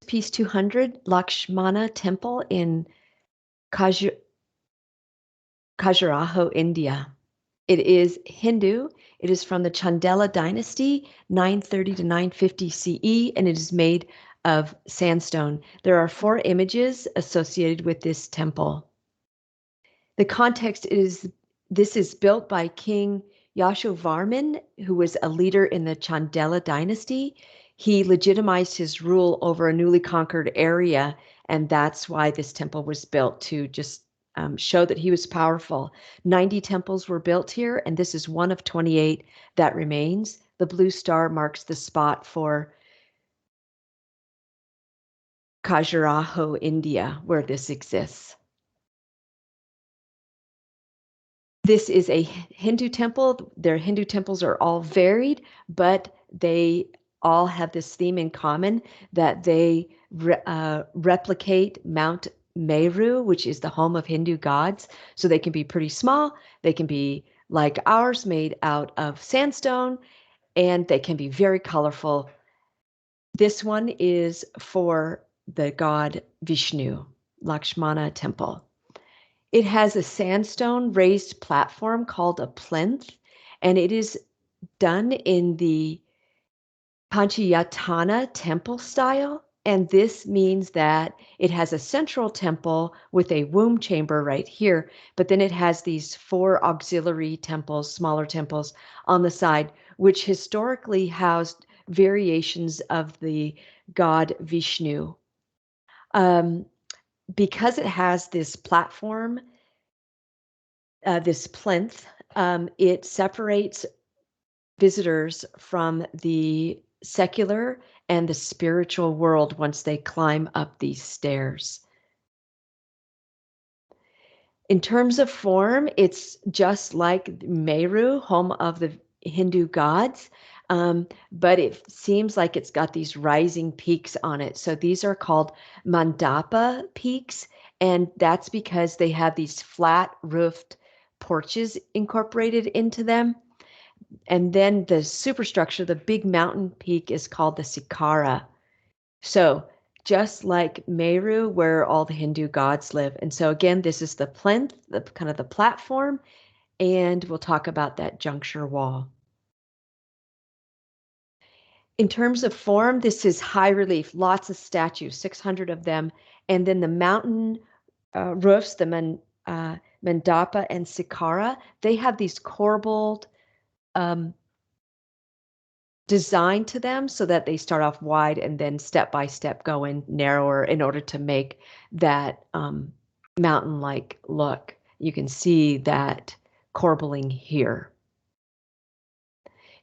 Piece 200, Lakshmana Temple in Khajuraho, India. It is Hindu. It is from the Chandela dynasty, 930 to 950 CE, and it is made of sandstone. There are 4 images associated with this temple. The context is this is built by King Yashovarman, who was a leader in the Chandela dynasty. He legitimized his rule over a newly conquered area, and that's why this temple was built, to just show that he was powerful. 90 temples were built here, and this is one of 28 that remains. The blue star marks the spot for Khajuraho, India, where this exists. This is a Hindu temple. Their Hindu temples are all varied, but they all have this theme in common, that they replicate Mount Meru, which is the home of Hindu gods. So they can be pretty small. They can be like ours, made out of sandstone, and they can be very colorful. This one is for the god Vishnu, Lakshmana Temple. It has a sandstone raised platform called a plinth, and it is done in the Panchayatana temple style. And this means that it has a central temple with a womb chamber right here, but then it has these 4 auxiliary temples, smaller temples on the side, which historically housed variations of the god Vishnu. Because it has this platform, this plinth, it separates visitors from the secular and the spiritual world once they climb up these stairs. In terms of form, it's just like Meru, home of the Hindu gods, but it seems like it's got these rising peaks on it. So these are called mandapa peaks, and that's because they have these flat roofed porches incorporated into them. And then the superstructure, the big mountain peak, is called the Sikara. So just like Meru, where all the Hindu gods live. And so again, this is the plinth, the kind of the platform, and we'll talk about that juncture wall. In terms of form, this is high relief, lots of statues, 600 of them. And then the mountain roofs, the Mandapa and Sikara, they have these corbelled design to them, so that they start off wide and then step by step go in narrower in order to make that mountain-like look. You can see that corbelling here.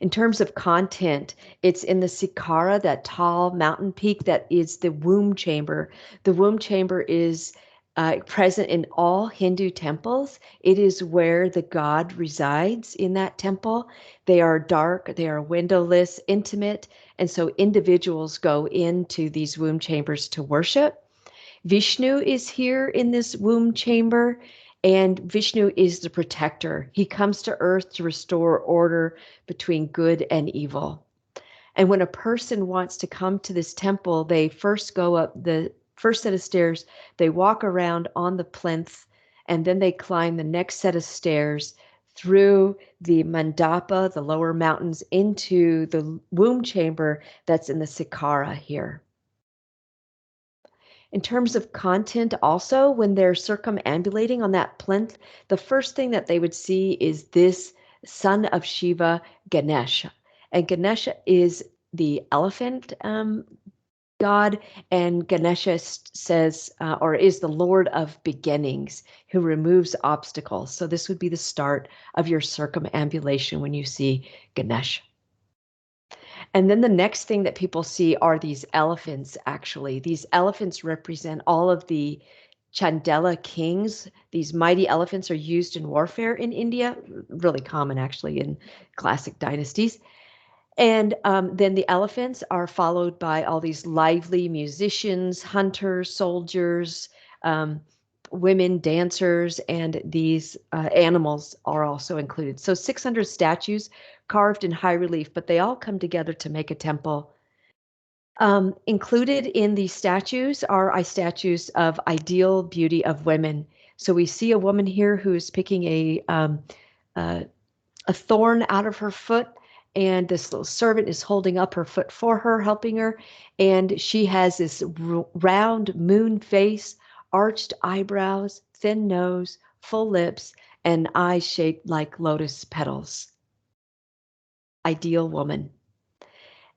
In terms of content, it's in the Sikara, that tall mountain peak that is the womb chamber. The womb chamber is present in all Hindu temples. It is where the god resides in that temple. They are dark, they are windowless, intimate, and so individuals go into these womb chambers to worship. Vishnu is here in this womb chamber, and Vishnu is the protector. He comes to earth to restore order between good and evil. And when a person wants to come to this temple, they first go up the first set of stairs, they walk around on the plinth, and then they climb the next set of stairs through the mandapa, the lower mountains, into the womb chamber that's in the Sikara here. In terms of content also, when they're circumambulating on that plinth, the first thing that they would see is this son of Shiva, Ganesha. And Ganesha is the elephant god, and Ganesha says, or is the Lord of beginnings, who removes obstacles. So this would be the start of your circumambulation when you see Ganesha. And then the next thing that people see are these elephants, actually. These elephants represent all of the Chandela kings. These mighty elephants are used in warfare in India, really common actually in classic dynasties. And then the elephants are followed by all these lively musicians, hunters, soldiers, women, dancers, and these animals are also included. So 600 statues carved in high relief, but they all come together to make a temple. Included in these statues are statues of ideal beauty of women. So we see a woman here who is picking a, a thorn out of her foot, and this little servant is holding up her foot for her, helping her. And she has this round moon face, arched eyebrows, thin nose, full lips, and eyes shaped like lotus petals. Ideal woman.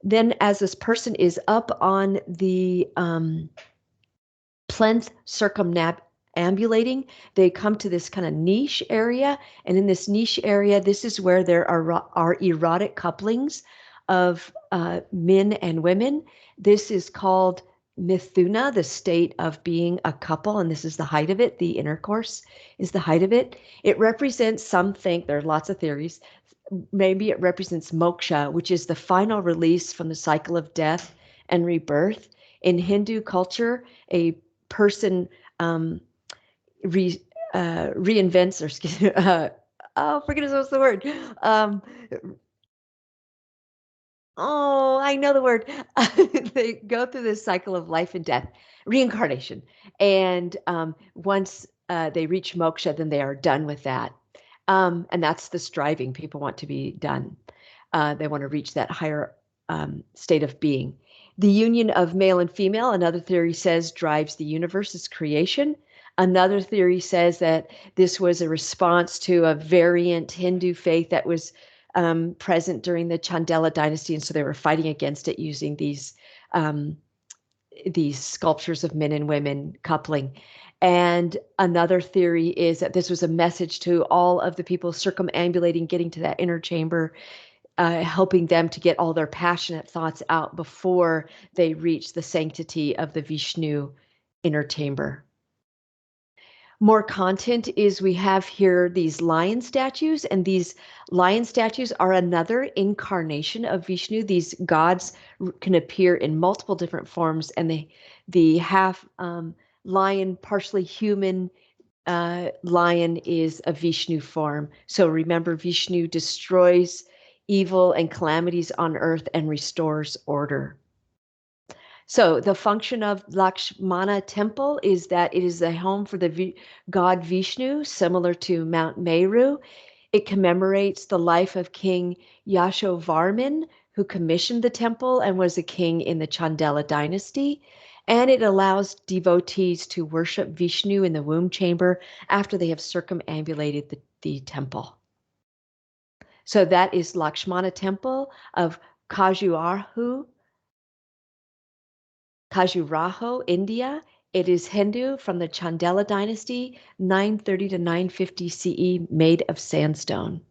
Then, as this person is up on the plinth circumambulating, they come to this kind of niche area. And in this niche area, this is where there are erotic couplings of men and women. This is called mithuna, the state of being a couple. And this is the height of it. The intercourse is the height of it. It represents, some think, there are lots of theories, maybe it represents moksha, which is the final release from the cycle of death and rebirth. In Hindu culture, a person re, reinvents, or excuse me, oh, forget what's the word. Oh, I know the word. They go through this cycle of life and death, reincarnation. And once they reach moksha, then they are done with that. And that's the striving. People want to be done. They want to reach that higher state of being. The union of male and female, another theory says, drives the universe's creation. Another theory says that this was a response to a variant Hindu faith that was present during the Chandela dynasty, and so they were fighting against it using these sculptures of men and women coupling. And another theory is that this was a message to all of the people circumambulating, getting to that inner chamber, helping them to get all their passionate thoughts out before they reach the sanctity of the Vishnu inner chamber. More content is we have here these lion statues, and these lion statues are another incarnation of Vishnu. These gods can appear in multiple different forms, and the half lion, partially human lion is a Vishnu form. So remember, Vishnu destroys evil and calamities on earth and restores order. So the function of Lakshmana Temple is that it is a home for the god Vishnu, similar to Mount Meru. It commemorates the life of King Yashovarman, who commissioned the temple and was a king in the Chandela dynasty. And it allows devotees to worship Vishnu in the womb chamber after they have circumambulated the temple. So that is Lakshmana Temple of Khajuraho, India. It is Hindu from the Chandela dynasty, 930 to 950 CE, made of sandstone.